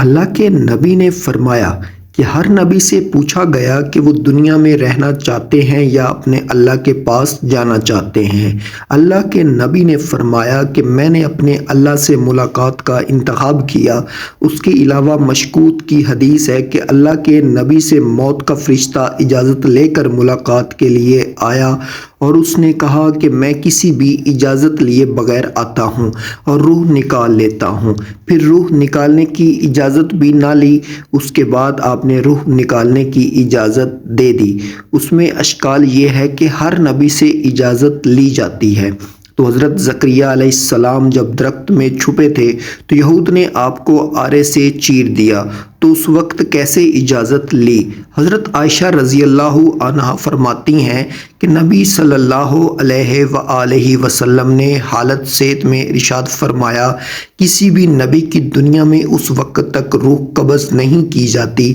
اللہ کے نبی نے فرمایا کہ ہر نبی سے پوچھا گیا کہ وہ دنیا میں رہنا چاہتے ہیں یا اپنے اللہ کے پاس جانا چاہتے ہیں۔ اللہ کے نبی نے فرمایا کہ میں نے اپنے اللہ سے ملاقات کا انتخاب کیا۔ اس کے علاوہ مشکوت کی حدیث ہے کہ اللہ کے نبی سے موت کا فرشتہ اجازت لے کر ملاقات کے لیے آیا اور اس نے کہا کہ میں کسی بھی اجازت لیے بغیر آتا ہوں اور روح نکال لیتا ہوں۔ پھر روح نکالنے کی اجازت بھی نہ لی، اس کے بعد آپ نے روح نکالنے کی اجازت دے دی۔ اس میں اشکال یہ ہے کہ ہر نبی سے اجازت لی جاتی ہے۔ تو حضرت زکریا علیہ السلام جب درخت میں چھپے تھے تو یہود نے آپ کو آرے سے چیر دیا، تو اس وقت کیسے اجازت لی؟ حضرت عائشہ رضی اللہ عنہا فرماتی ہیں کہ نبی صلی اللہ علیہ وآلہ وسلم نے حالت صحت میں ارشاد فرمایا، کسی بھی نبی کی دنیا میں اس وقت تک روح قبض نہیں کی جاتی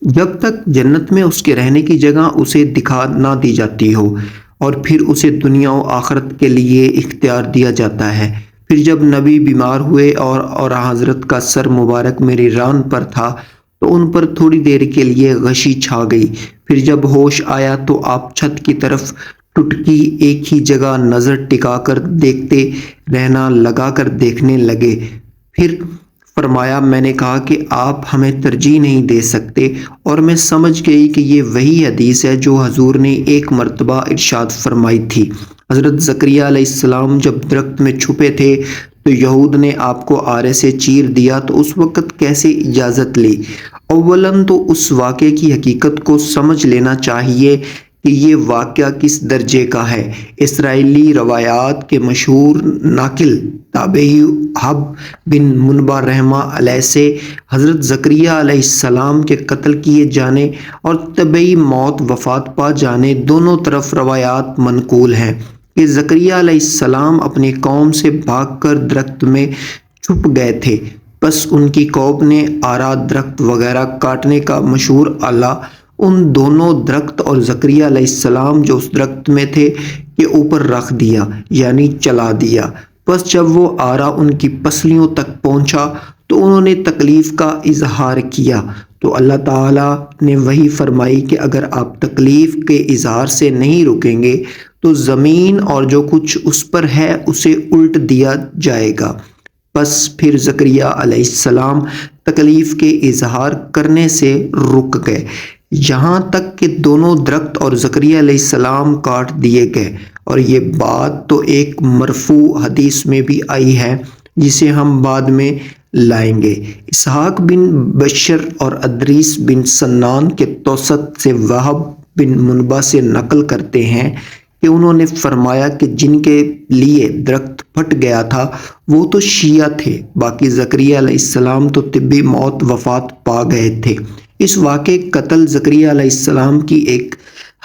جب تک جنت میں اس کے رہنے کی جگہ اسے دکھا نہ دی جاتی ہو، اور پھر اسے دنیا و آخرت کے لیے اختیار دیا جاتا ہے۔ پھر جب نبی بیمار ہوئے اور حضرت کا سر مبارک میری ران پر تھا تو ان پر تھوڑی دیر کے لیے غشی چھا گئی۔ پھر جب ہوش آیا تو آپ چھت کی طرف ٹٹکی ایک ہی جگہ نظر ٹکا کر دیکھتے رہنا لگا کر دیکھنے لگے۔ پھر فرمایا، میں نے کہا کہ آپ ہمیں ترجیح نہیں دے سکتے، اور میں سمجھ گئی کہ یہ وہی حدیث ہے جو حضور نے ایک مرتبہ ارشاد فرمائی تھی۔ حضرت زکریا علیہ السلام جب درخت میں چھپے تھے تو یہود نے آپ کو آرے سے چیر دیا، تو اس وقت کیسے اجازت لی؟ اولاً تو اس واقعے کی حقیقت کو سمجھ لینا چاہیے کہ یہ واقعہ کس درجے کا ہے۔ اسرائیلی روایات کے مشہور ناقل تابعی وہب بن منبع رحمہ اللہ سے حضرت زکریا علیہ السلام کے قتل کیے جانے اور طبعی موت وفات پا جانے دونوں طرف روایات منقول ہیں کہ زکریا علیہ السلام اپنی قوم سے بھاگ کر درخت میں چھپ گئے تھے، بس ان کی قوم نے آرا درخت وغیرہ کاٹنے کا مشہور آلہ ان دونوں درخت اور زکریا علیہ السلام جو اس درخت میں تھے کے اوپر رکھ دیا، یعنی چلا دیا۔ بس جب وہ آرا ان کی پسلیوں تک پہنچا تو انہوں نے تکلیف کا اظہار کیا، تو اللہ تعالیٰ نے وحی فرمائی کہ اگر آپ تکلیف کے اظہار سے نہیں رکیں گے تو زمین اور جو کچھ اس پر ہے اسے الٹ دیا جائے گا۔ بس پھر زکریا علیہ السلام تکلیف کے اظہار کرنے سے رک گئے، یہاں تک کہ دونوں درخت اور زکریا علیہ السلام کاٹ دیے گئے۔ اور یہ بات تو ایک مرفوع حدیث میں بھی آئی ہے جسے ہم بعد میں لائیں گے۔ اسحاق بن بشر اور ادریس بن سنان کے توسط سے وہب بن منبع سے نقل کرتے ہیں کہ انہوں نے فرمایا کہ جن کے لیے درخت پھٹ گیا تھا وہ تو شیعہ تھے، باقی زکریا علیہ السلام تو طبی موت وفات پا گئے تھے۔ اس واقعے قتل زکریا علیہ السلام کی ایک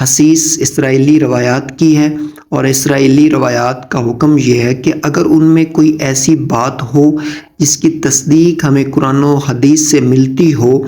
حدیث اسرائیلی روایات کی ہے، اور اسرائیلی روایات کا حکم یہ ہے کہ اگر ان میں کوئی ایسی بات ہو جس کی تصدیق ہمیں قرآن و حدیث سے ملتی ہو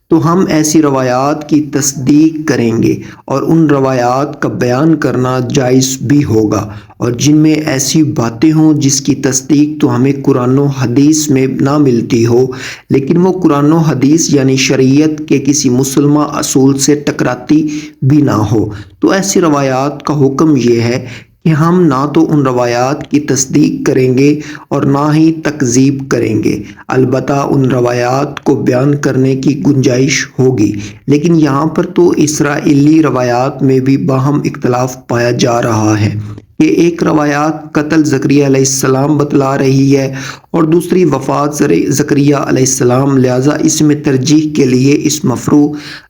تو ہم ایسی روایات کی تصدیق کریں گے، اور ان روایات کا بیان کرنا جائز بھی ہوگا۔ اور جن میں ایسی باتیں ہوں جس کی تصدیق تو ہمیں قرآن و حدیث میں نہ ملتی ہو، لیکن وہ قرآن و حدیث یعنی شریعت کے کسی مسلمہ اصول سے ٹکراتی بھی نہ ہو، تو ایسی روایات کا حکم یہ ہے کہ ہم نہ تو ان روایات کی تصدیق کریں گے اور نہ ہی تکذیب کریں گے، البتہ ان روایات کو بیان کرنے کی گنجائش ہوگی۔ لیکن یہاں پر تو اسرائیلی روایات میں بھی باہم اختلاف پایا جا رہا ہے کہ ایک روایات قتل زکریا علیہ السلام بتلا رہی ہے اور دوسری وفات زکریا علیہ السلام، لہذا اس میں ترجیح کے لیے اس مفروع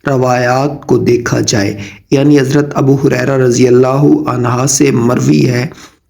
روایات کو دیکھا جائے۔ یعنی حضرت ابو ہریرہ رضی اللہ عنہ سے مروی ہے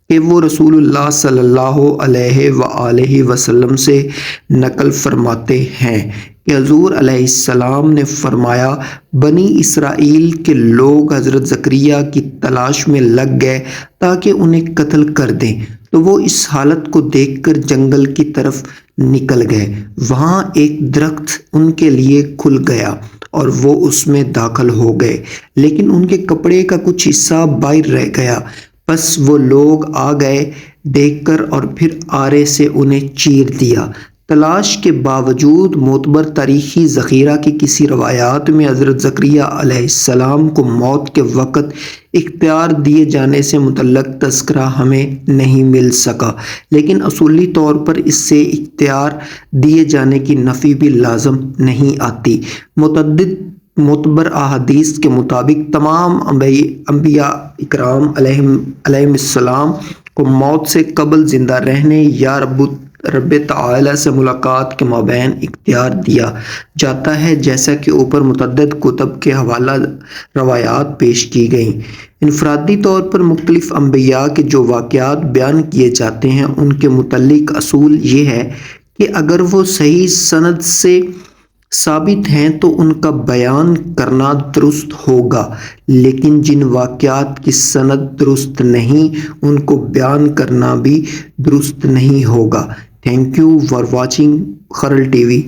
کہ وہ رسول اللہ صلی اللہ علیہ وآلہ وسلم سے نقل فرماتے ہیں کہ حضور علیہ السلام نے فرمایا، بنی اسرائیل کے لوگ حضرت زکریا کی تلاش میں لگ گئے تاکہ انہیں قتل کر دیں، تو وہ اس حالت کو دیکھ کر جنگل کی طرف نکل گئے۔ وہاں ایک درخت ان کے لیے کھل گیا اور وہ اس میں داخل ہو گئے، لیکن ان کے کپڑے کا کچھ حصہ باہر رہ گیا۔ بس وہ لوگ آ گئے دیکھ کر اور پھر آرے سے انہیں چیر دیا تلاش کے باوجود معتبر تاریخی ذخیرہ کی کسی روایات میں حضرت زکریا علیہ السلام کو موت کے وقت اختیار دیے جانے سے متعلق تذکرہ ہمیں نہیں مل سکا، لیکن اصولی طور پر اس سے اختیار دیے جانے کی نفی بھی لازم نہیں آتی۔ متعدد معتبر احادیث کے مطابق تمام انبیاء اکرام علیہم السلام کو موت سے قبل زندہ رہنے یا رب تعالی سے ملاقات کے مابین اختیار دیا جاتا ہے، جیسا کہ اوپر متعدد کتب کے حوالہ روایات پیش کی گئیں۔ انفرادی طور پر مختلف انبیاء کے جو واقعات بیان کیے جاتے ہیں ان کے متعلق اصول یہ ہے کہ اگر وہ صحیح سند سے ثابت ہیں تو ان کا بیان کرنا درست ہوگا، لیکن جن واقعات کی سند درست نہیں ان کو بیان کرنا بھی درست نہیں ہوگا۔ تھینک یو فار واچنگ خرل ٹی وی۔